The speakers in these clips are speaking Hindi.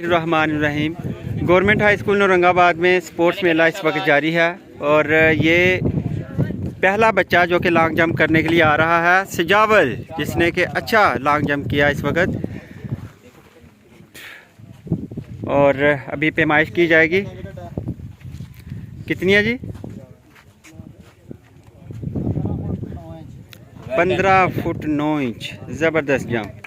रहमानिर्रहीम। गवर्नमेंट हाई स्कूल औरंगाबाद में स्पोर्ट्स मेला इस वक्त जारी है और ये पहला बच्चा जो कि लॉन्ग जंप करने के लिए आ रहा है सजावल, जिसने कि अच्छा लॉन्ग जंप किया इस वक्त। और अभी पैमाइश की जाएगी। कितनी है जी? 15 फुट 9 इंच। ज़बरदस्त जंप।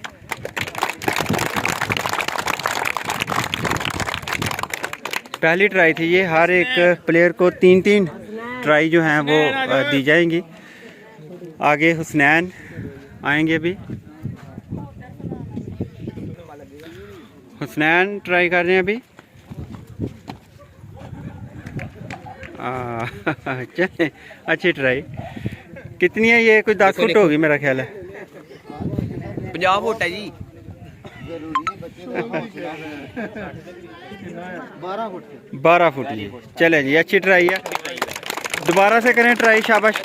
पहली ट्राई थी ये। हर एक प्लेयर को 3-3 ट्राई जो हैं वो दी जाएंगी। आगे हुसनैन आएंगे। अभी हुसनैन ट्राई कर रहे हैं अभी। चले, अच्छी ट्राई। कितनी है ये? कुछ 10 फुट होगी मेरा ख्याल है। 50 फुट है जी। 12 फुट जी। चलें जी, अच्छी ट्राई है। दोबारा से करें ट्राई। शाबाश।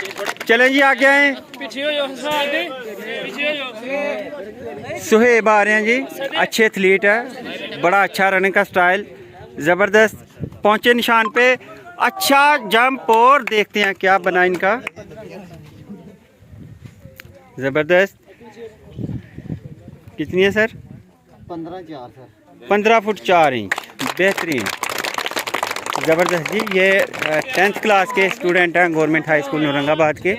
चलें जी, आगे आए। सुहेब आ रहे हैं जी। अच्छे एथलीट है, बड़ा अच्छा रनिंग का स्टाइल, ज़बरदस्त। पहुंचे निशान पे, अच्छा जंप। और देखते हैं क्या बना इनका। ज़बरदस्त। कितनी है सर? 15 सर। 15 foot 4 inch. बेहतरीन, ज़बरदस्त जी। ये 10th क्लास के स्टूडेंट हैं गवर्नमेंट हाई स्कूल औरंगाबाद के।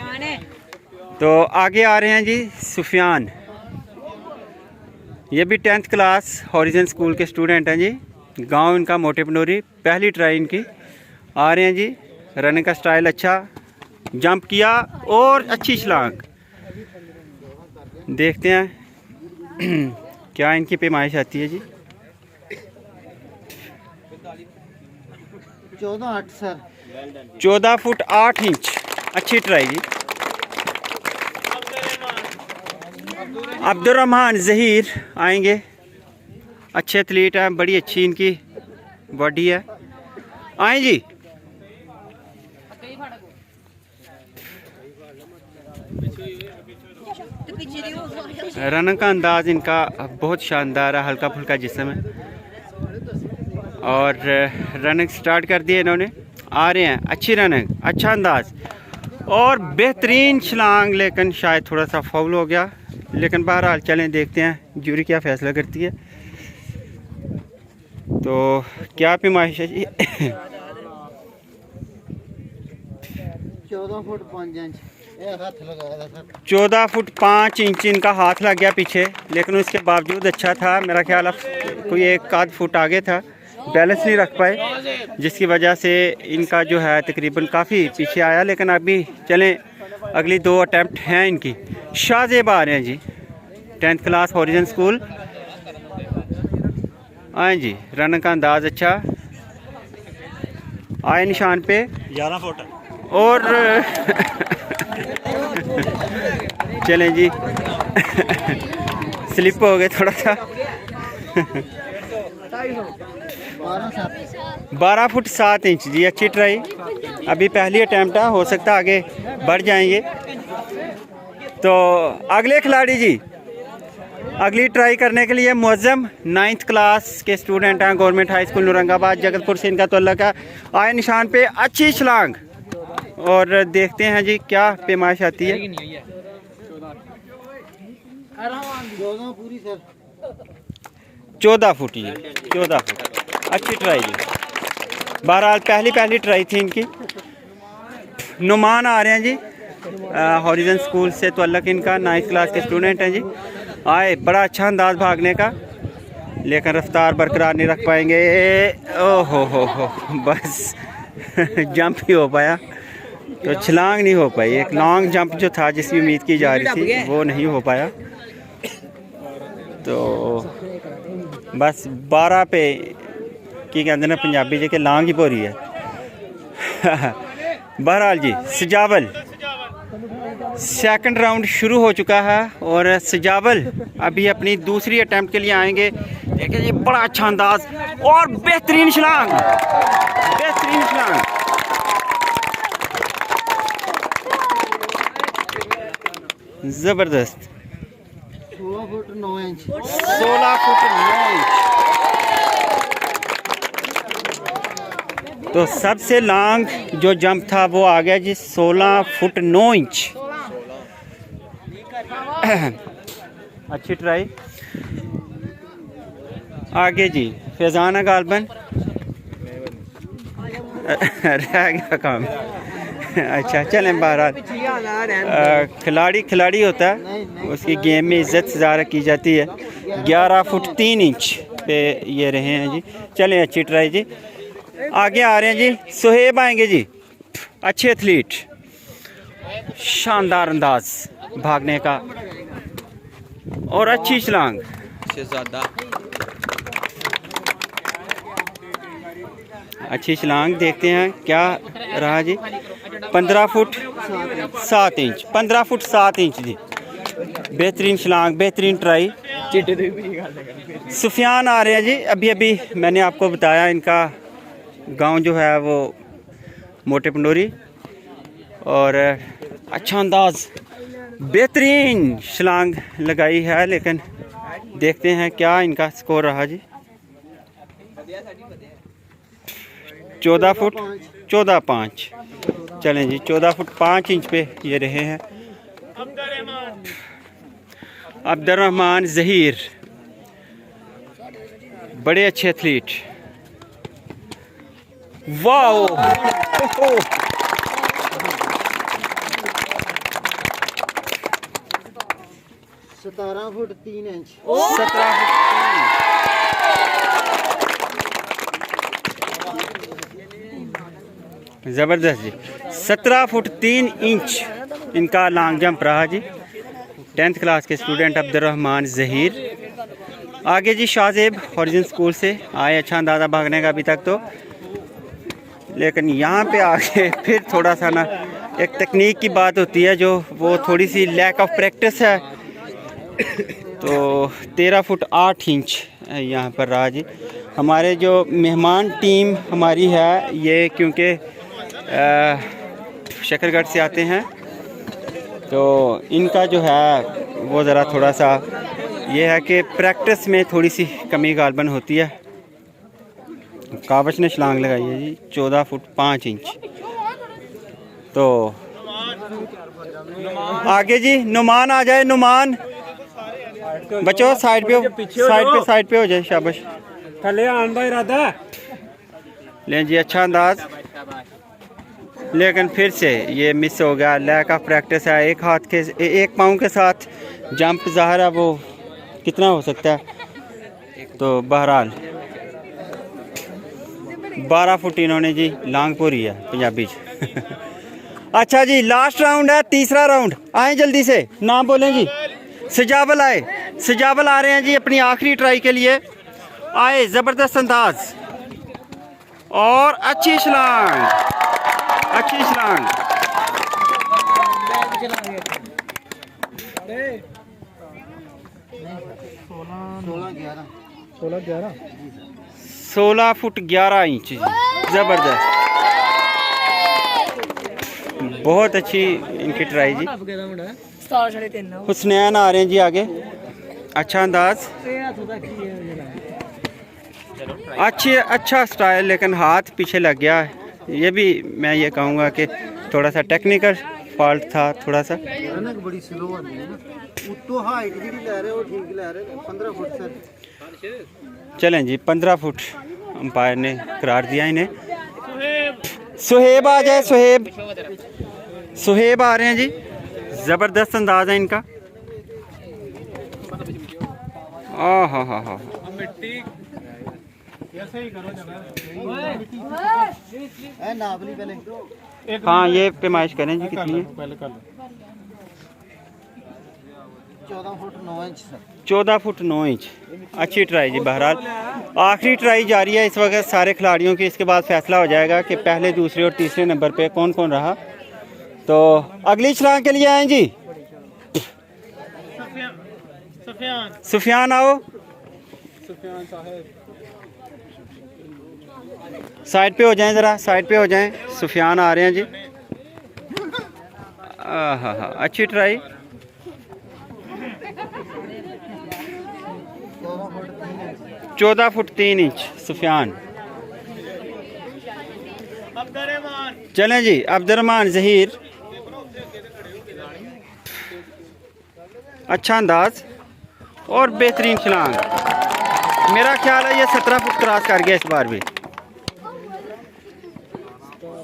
तो आगे आ रहे हैं जी सुफियान। ये भी 10th क्लास हॉरिजन स्कूल के स्टूडेंट हैं जी। गांव इनका मोटे पनोरी। पहली ट्राई इनकी। आ रहे हैं जी। रनिंग का स्टाइल अच्छा, जंप किया और अच्छी छलांग। देखते हैं क्या इनकी पैमाइश आती है जी। 14-8 सर। 14 foot 8 inch. अच्छी ट्राई जी। अब्दुर्रहमान ज़हीर आएंगे। अच्छे एथलीट हैं, बड़ी अच्छी इनकी बॉडी है। आए जी। रनिंग का अंदाज इनका बहुत शानदार है, हल्का फुल्का जिस्म है। और रनिंग स्टार्ट कर दी इन्होंने। आ रहे हैं, अच्छी रनिंग, अच्छा अंदाज और बेहतरीन छलांग। लेकिन शायद थोड़ा सा फाउल हो गया। लेकिन बहरहाल चलें, देखते हैं जूरी क्या फ़ैसला करती है। तो क्या पैमाइश है जी? 14 फुट 5 इंच। 14 फुट 5 इंच इनका हाथ लग गया पीछे, लेकिन उसके बावजूद अच्छा था। मेरा ख्याल कोई 1 फुट आगे था, बैलेंस नहीं रख पाए, जिसकी वजह से इनका जो है तकरीबन काफ़ी पीछे आया। लेकिन अभी चलें, अगली 2 अटैम्प्ट हैं इनकी। शाहजेब आ रहे हैं जी, 10th क्लास हॉरिजन स्कूल। आए जी, रन का अंदाज अच्छा। आए निशान पे 11 फुट और चलें जी। स्लिप हो गए थोड़ा सा। 12 फुट 7 इंच जी। अच्छी ट्राई। अभी पहली अटैम्प्ट है, हो सकता है आगे बढ़ जाएंगे। तो अगले खिलाड़ी जी, अगली ट्राई करने के लिए मुअज़्ज़म 9th क्लास के स्टूडेंट हैं government high school Aurangabad, Jagatpur से इनका तल्लुक है। आए निशान पे, अच्छी छलांग। और देखते हैं जी क्या पैमाइश आती है। 14 फुट जी। 14 फुट। अच्छी ट्राई जी। बहरहाल पहली ट्राई थी इनकी। नुमान आ रहे हैं जी, हॉरिजन स्कूल से तल्लुक इनका, 9th क्लास के स्टूडेंट हैं जी। आए, बड़ा अच्छा अंदाज भागने का, लेकिन रफ्तार बरकरार नहीं रख पाएंगे। ओहो हो, बस जंप ही हो पाया, तो छलांग नहीं हो पाई। एक लॉन्ग जंप जो था, जिसकी उम्मीद की जा रही थी, वो नहीं हो पाया। तो बस 12 पे की कहते ना पंजाबी जी के लॉन्ग ही बोरी है। बहरहाल जी, सजावल सेकंड राउंड शुरू हो चुका है और सजावल अभी अपनी दूसरी अटेम्प्ट के लिए आएंगे। देखिए ये बड़ा अच्छा अंदाज और बेहतरीन छलांग, बेहतरीन छलांग। ज़बरदस्त। 16 फुट 9 इंच। 16 foot 9 inch. तो सबसे लॉन्ग जो जंप था वो आ गया जी 16 फुट 9 इंच। अच्छी ट्राई। आगे जी फैजाना गालबन रह गया काम। अच्छा चलें, बहरहाल खिलाड़ी होता है, उसकी गेम में इज्जत ज़्यादा की जाती है। 11 फुट 3 इंच पे ये रहे हैं जी। चलें, अच्छी ट्राई जी। आगे आ रहे हैं जी सुहेब आएंगे जी, अच्छे एथलीट, शानदार अंदाज भागने का और अच्छी छलांग। अच्छी छलांग, देखते हैं क्या रहा जी। 15 फुट 7 इंच, 15 फुट 7 इंच जी। बेहतरीन छलांग, बेहतरीन ट्राई। सुफियान आ रहे हैं जी। अभी मैंने आपको बताया इनका गांव जो है वो मोटे पंडोरी, और अच्छा अंदाज, बेहतरीन छलांग लगाई है। लेकिन देखते हैं क्या इनका स्कोर रहा जी। 14 फुट 14.5। चलें जी, 14 फुट 5 इंच पे ये रहे हैं। अब्दुर्रहमान ज़हीर, बड़े अच्छे एथलीट। Wow 17 foot 3 inch. 17 ज़बरदस्त जी। 17 फुट 3 इंच इनका लॉन्ग जंप रहा जी। 10th क्लास के स्टूडेंट अब्दुर्रहमान ज़हीर। आगे जी शाहजेब हॉरिजन स्कूल से आए, अच्छा अंदाज़ा भागने का अभी तक तो, लेकिन यहाँ पे आके फिर थोड़ा सा ना एक तकनीक की बात होती है जो वो थोड़ी सी लैक ऑफ प्रैक्टिस है। तो 13 फुट 8 इंच यहाँ पर रहा जी। हमारे जो मेहमान टीम हमारी है ये, क्योंकि शकरगढ़ से आते हैं, तो इनका जो है वो ज़रा थोड़ा सा ये है कि प्रैक्टिस में थोड़ी सी कमी गालबन होती है। कावश ने छलांग लगाई है जी 14 फुट 5 इंच। तो आगे जी नुमान आ जाए। नुमान बच्चों साइड पे हो जाए, शाबाश। थले आन भाई इरादा लें जी, अच्छा अंदाज, लेकिन फिर से ये मिस हो गया। लैक ऑफ प्रैक्टिस है। एक पाँव के साथ जंप ज़ाहिर है वो कितना हो सकता है। तो बहरहाल 12 फुट इन्होंने जी लॉन्ग पूरी है पंजाबी अच्छा जी, लास्ट राउंड है, तीसरा राउंड। आए जल्दी से, नाम बोलें जी। सजाबल आए, सजाबल आ रहे हैं जी अपनी आखिरी ट्राई के लिए। आए, ज़बरदस्त अंदाज और अच्छी छलांग, अच्छी छलांग। 16 फुट 11 इंच जी, ज़बरदस्त, बहुत अच्छी इनकी ट्राई जी। हुसनैन आ रहे हैं जी आगे, अच्छा अंदाज, अच्छा स्टाइल, लेकिन हाथ पीछे लग गया है। ये भी मैं ये कहूँगा कि थोड़ा सा टेक्निकल फॉल्ट था थोड़ा सा। बड़ी स्लो होती है ना, उत्तो हाइट जी ले रहे हो, ठीक ले रहे हो। 15 फुट सर। चलें जी, 15 फुट अंपायर ने करार दिया इन्हें। सुहेब आ जाए, सुहेब आ रहे हैं जी, ज़बरदस्त अंदाज है इनका। हाँ, हाँ ये पैमाइश करें जी कितनी है। 14 foot 9 inch sir. 14 foot 9 inch, अच्छी ट्राई जी। बहरहाल आखिरी ट्राई जारी है इस वक्त सारे खिलाड़ियों की। इसके बाद फैसला हो जाएगा कि पहले, दूसरे और तीसरे नंबर पे कौन कौन रहा। तो अगली छलांग के लिए आए जी सुफियान आओ, साइड पे हो जाएं, ज़रा साइड पे हो जाएं। सुफियान आ रहे हैं जी। हाँ, अच्छी ट्राई। 14 foot 3 inch Sufiyan. चलें जी, अब्दुर्रहमान ज़हीर, अच्छा अंदाज और बेहतरीन छलांग। मेरा ख्याल है ये 17 फुट क्रॉस कर गया इस बार भी।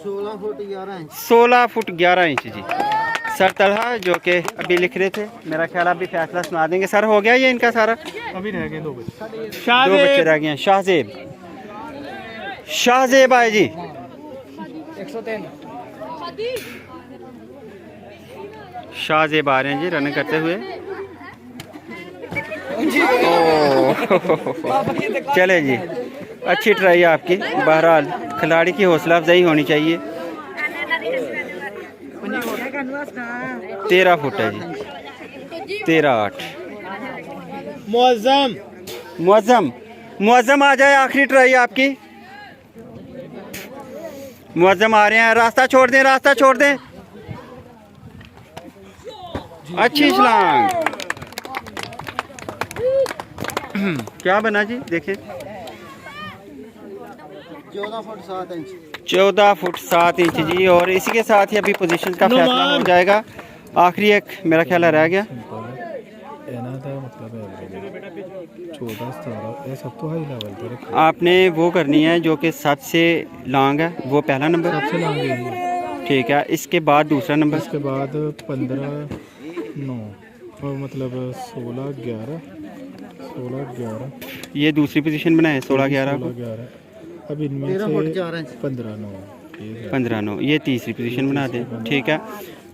16 फुट 11 इंच। 16 फुट 11 इंच जी। सर तलहा जो कि अभी लिख रहे थे, मेरा ख्याल अभी फैसला सुना देंगे। सर हो गया ये इनका सारा? अभी रह गए 2 बच्चे। दो बच्चे रह गए हैं। शाहजेब, शाहजेब आए जी। 103। शाहजेब आ रहे हैं जी रनिंग करते हुए। ओह चले जी, अच्छी ट्राई आपकी। बहरहाल खिलाड़ी की हौसला अफजाई होनी चाहिए। 13 फुट है जी, 13-8। मुअज्जम मुअज्जम, मुअज्जम आ जाए, आखिरी ट्राई आपकी। मुअज्जम आ रहे हैं, रास्ता छोड़ दें, रास्ता छोड़ दें। अच्छी छलांग। क्या बना जी, देखिए 14 फुट 7 इंच। 14 फुट 7 इंच जी। और इसी के साथ ही अभी पोजीशन का फैसला हो जाएगा। आखिरी एक मेरा ख्याल है रह गया। आपने वो करनी है जो कि सबसे लॉन्ग है, वो पहला नंबर सबसे लॉन्ग है। ठीक है। इसके बाद दूसरा नंबर, इसके बाद 15-9 और मतलब 16-11 ये दूसरी पोजीशन बनाए 16-11 को। 16-11 अब इनमें 13 फुट से 4 इंच। 15-9 15-9 ये तीसरी पोजीशन बना दें। ठीक है,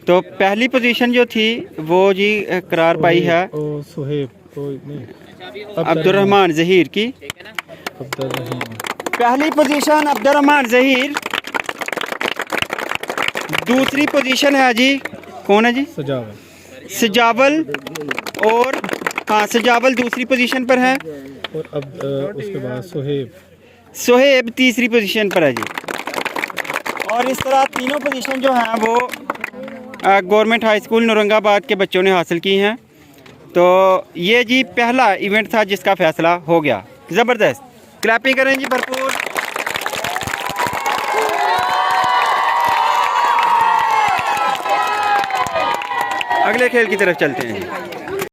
तो पहली पोजीशन जो थी वो जी करार पाई है ओ सुहेब ओ नहीं अब्दुर्रहमान ज़हीर की। अब्दुर्रहमान पहली पोजीशन अब्दुर्रहमान ज़हीर। दूसरी पोजीशन है जी, कौन है जी? सजावल सजावल। और हाँ, सजावल दूसरी पोजीशन पर है। और अब उसके बाद सुहेब सोहेब तीसरी पोजीशन पर है जी। और इस तरह तीनों पोजीशन जो हैं वो गवर्नमेंट हाई स्कूल नौरंगाबाद के बच्चों ने हासिल की हैं। तो ये जी पहला इवेंट था जिसका फैसला हो गया। ज़बरदस्त, क्लैपिंग करें जी भरपूर। अगले खेल की तरफ चलते हैं।